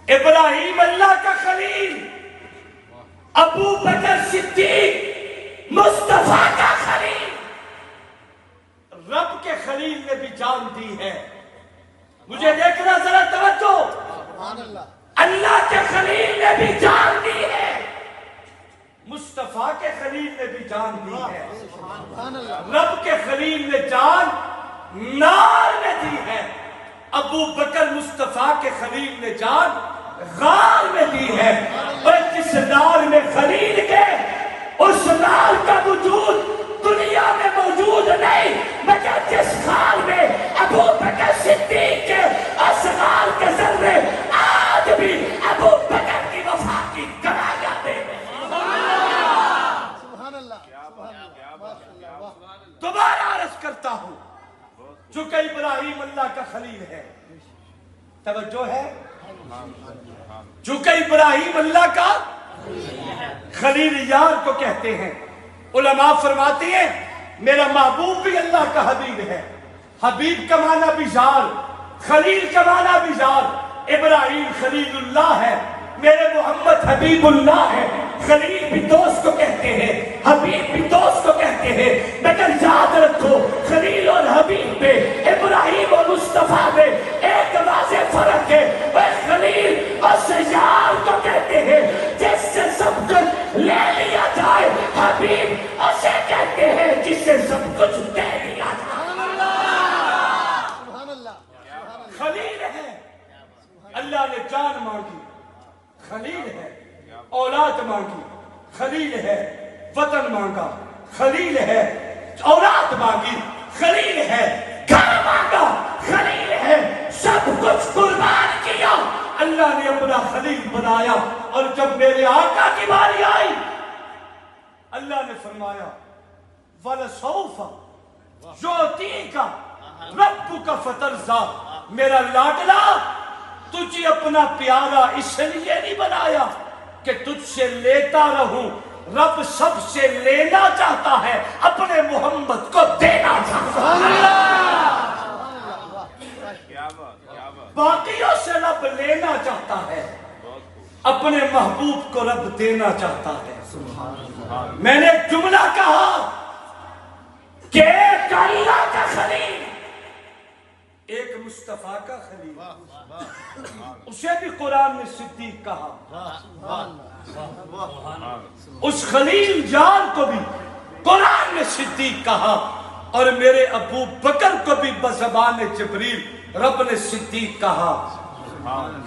ابراہیم اللہ کا خلیل، ابو بکر صدیق مصطفیٰ کا خلیل، رب کے خلیل نے بھی جان دی ہے۔ مجھے دیکھنا ذرا توجہ، اللہ کے خلیل نے بھی جان دی ہے، مصطفیٰ کے خلیل نے بھی جان دی ہے، رب کے خلیل نے جان نار میں دی ہے، ابو بکر مصطفیٰ کے خلیل نے جان غار میں دی ہے۔ اور جس نار میں خلیل کے، اس نار کا وجود دنیا میں موجود نہیں، مگر جس غار میں ابو بکر صدیق کے اصغار کے ذرے آج بھی ابو بکر کی وفا کی گواہیاں دے رہے ہیں۔ دوبارہ عرض کرتا ہوں، چونکہ ابراہیم اللہ کا خلیل ہے، توجہ ہے، چونکہ ابراہیم اللہ کا خلیل یار کو کہتے ہیں۔ علماء فرماتے ہیں میرا محبوب بھی اللہ کا حبیب ہے، حبیب کا معنی بھی یار، خلیل کا معنی بھی یار۔ ابراہیم خلیل اللہ ہے، میرے محمد حبیب اللہ ہے۔ خلیل بھی دوست کو کہتے ہیں، حبیب بھی دوست کو کہتے ہیں، مگر یاد رکھو خلیل اور حبیب میں، ابراہیم اور مصطفیٰ میں ایک واضح فرق ہے۔ وہ خلیل اس یار کو کہتے ہیں جس سے سب کچھ لے لیا جائے، حبیب اسے کہتے ہیں جس سے سب کچھ دے لیا جائے۔ خلیل ہے، اللہ نے جان مانگی، خلیل ہے، اولاد مانگی، خلیل ہے، وطن مانگا، خلیل ہے، اولاد مانگی، خلیل ہے، گھر مانگا، خلیل ہے، سب کچھ قربان کیا، اللہ نے اپنا خلیل بنایا۔ اور جب میرے آقا کی باری آئی، اللہ نے فرمایا وَلَسَوْفَ يُعْطِيكَ رَبُّكَ فَتَرْضَىٰ، میرا لاڈلا تجھے اپنا پیارا اس لیے نہیں بنایا کہ تجھ سے لیتا رہوں، رب سب سے لینا چاہتا ہے، اپنے محمد کو دینا چاہتا ہے۔ باقیوں سے رب لینا چاہتا ہے، اپنے محبوب کو رب دینا چاہتا ہے۔ میں نے ایک جملہ کہا کہ ایک اللہ کا خلیل، ایک مصطفیٰ کا خلیل، اسے بھی قرآن میں صدیق کہا، اس خلیل جان کو بھی قرآن میں صدیق کہا، اور میرے ابو بکر کو بھی بزبان جبریل رب نے صدیق کہا۔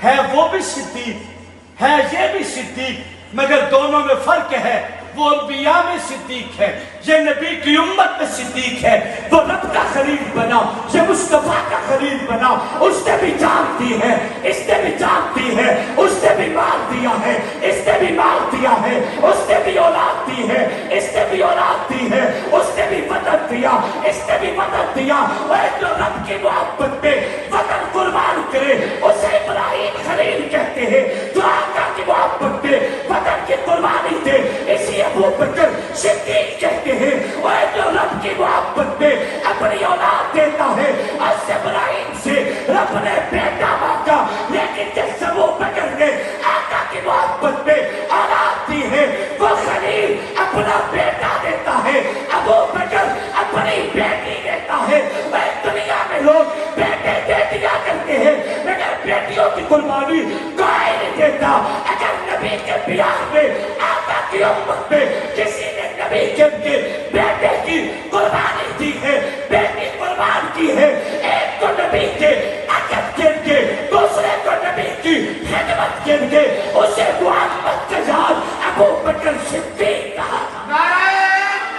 ہے وہ بھی صدیق، ہے یہ بھی صدیق، مگر دونوں میں فرق ہے، وہ انبیاء میں صدیق ہے، یہ نبی کی امت میں صدیق ہے۔ وہ رب کا خلیل بنا، یہ مصطفیٰ کا خلیل بنا، اس نے بھی جان دی ہے، اس نے بھی جان دی ہے، اس نے بھی مال دیا ہے، اس نے بھی مال دیا ہے، اس نے بھی اولاد دی ہے، اس نے بھی اولاد دی ہے، اس نے بھی وطن دیا، اس نے بھی وطن دیا۔ وہ جو رب کی محبت میں وطن قربان کرے اسے ابراہیم خلیل کہتے ہیں، جو آقا کی محبت میں وطن کی قربانی دے اسی ابو بکر صدیق کہتے ہیں۔ وہ جو رب کی محبت میں اپنی اولاد دیتا ہے، اس ابراہیم سے رب نے بیٹا مانگا، لیکن جس ابو بکر نے آقا کی محبت میں اولاد دی ہے، وہ خلیل اپنا بیٹا دیتا ہے، ابو بکر اپنی بیٹی دیتا ہے۔ دنیا میں لوگ بیٹے دے دیا کرتے ہیں، مگر بیٹیوں کی قربانی کوئی نہیں دیتا۔ اگر نبی کے بیاہ میں آقا کی امت میں کسی نے نبی کے بیٹے کی قربانی دی ہے، بیٹی قربان کی ہے، ایک کو نبی کے عقد گن کے، دوسرے کو نبی کی خدمت گن کے، اسے محمد کے ساتھ ابو بکر صدیق کہا۔ نعرہ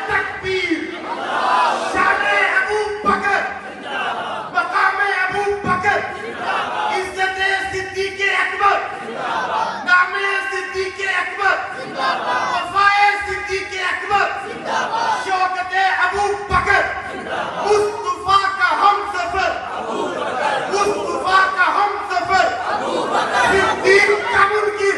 تکبیر، شان ابو بکر، مقام ابو بکر، عزت صدیق اکبر، نام صدیق اکبر، وفائے صدیق اکبر، شوکت ابو بکر، مصطفیٰ کا ہم سفر، مصطفیٰ کا ہم سفر، صدیق کا منکر،